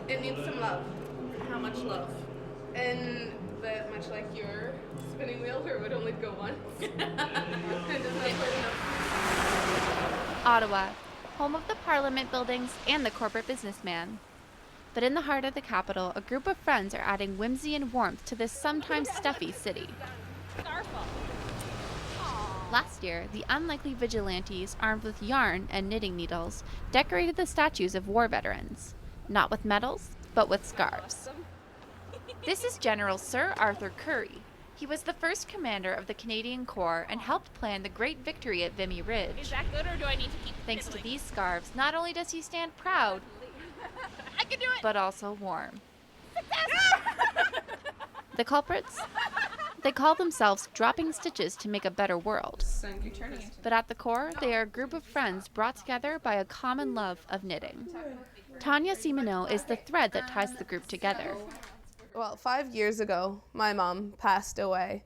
It needs some love. How much love? And that much like your spinning wheel where it would only go once. And doesn't have quite enough. Ottawa, home of the Parliament buildings and the corporate businessman. But in the heart of the capital, a group of friends are adding whimsy and warmth to this sometimes stuffy city. Last year, the unlikely vigilantes, armed with yarn and knitting needles, decorated the statues of war veterans. Not with medals, but with scarves. This is General Sir Arthur Currie. He was the first commander of the Canadian Corps and helped plan the great victory at Vimy Ridge. Is that good, or do I need to keep Thanks to these scarves, not only does he stand proud, I can do it! but also warm. The culprits? They call themselves Dropping Stitches to Make a Better World. But at the core, they are a group of friends brought together by a common love of knitting. Tanya Simoneau is the thread that ties the group together. Well, 5 years ago, my mom passed away.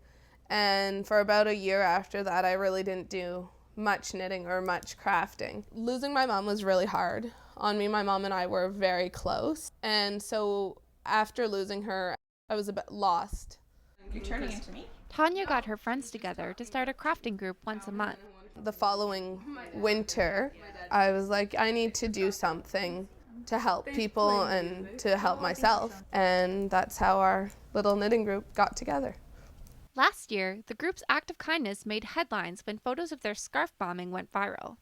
And for about a year after that, I really didn't do much knitting or much crafting. Losing my mom was really hard on me. My mom and I were very close. And so after losing her, I was a bit lost. You're turning into me? Tanya got her friends together to start a crafting group once a month. The following winter, I was like, I need to do something to help people and to help myself. And that's how our little knitting group got together. Last year, the group's act of kindness made headlines when photos of their scarf bombing went viral.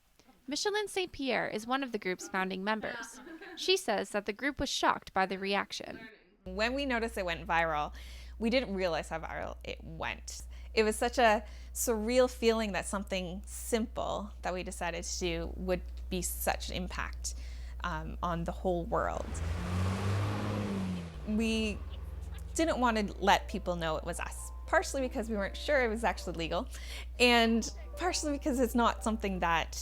Micheline St. Pierre is one of the group's founding members. She says that the group was shocked by the reaction. When we noticed it went viral, we didn't realize how viral it went. It was such a surreal feeling that something simple that we decided to do would be such an impact on the whole world. We didn't want to let people know it was us, partially because we weren't sure it was actually legal, and partially because it's not something that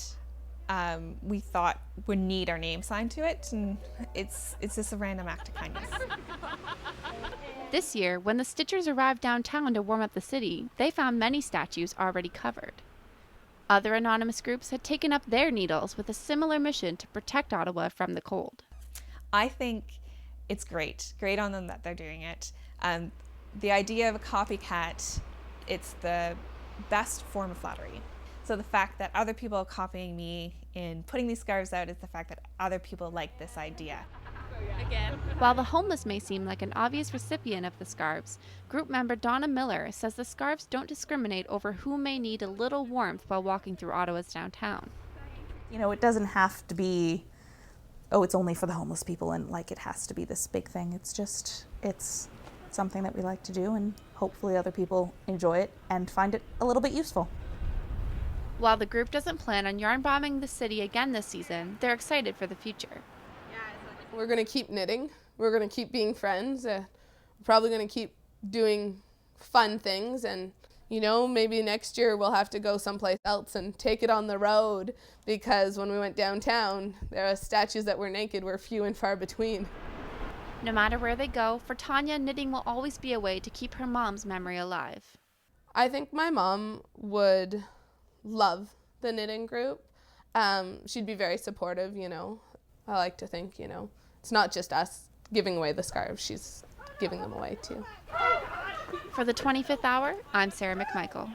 we thought would need our name signed to it, and it's just a random act of kindness. This year, when the Stitchers arrived downtown to warm up the city, they found many statues already covered. Other anonymous groups had taken up their needles with a similar mission to protect Ottawa from the cold. I think it's great on them that they're doing it. The idea of a copycat, it's the best form of flattery. So the fact that other people are copying me in putting these scarves out is the fact that other people like this idea. Again. While the homeless may seem like an obvious recipient of the scarves, group member Donna Miller says the scarves don't discriminate over who may need a little warmth while walking through Ottawa's downtown. You know, it doesn't have to be, oh, it's only for the homeless people and like it has to be this big thing. It's something that we like to do, and hopefully other people enjoy it and find it a little bit useful. While the group doesn't plan on yarn bombing the city again this season, they're excited for the future. We're going to keep knitting. We're going to keep being friends. We're probably going to keep doing fun things. And, you know, maybe next year we'll have to go someplace else and take it on the road, because when we went downtown, there are statues that were naked were few and far between. No matter where they go, for Tanya, knitting will always be a way to keep her mom's memory alive. I think my mom would love the knitting group. She'd be very supportive, you know. I like to think, you know, it's not just us giving away the scarves, she's giving them away too. For the 25th hour, I'm Sarah McMichael.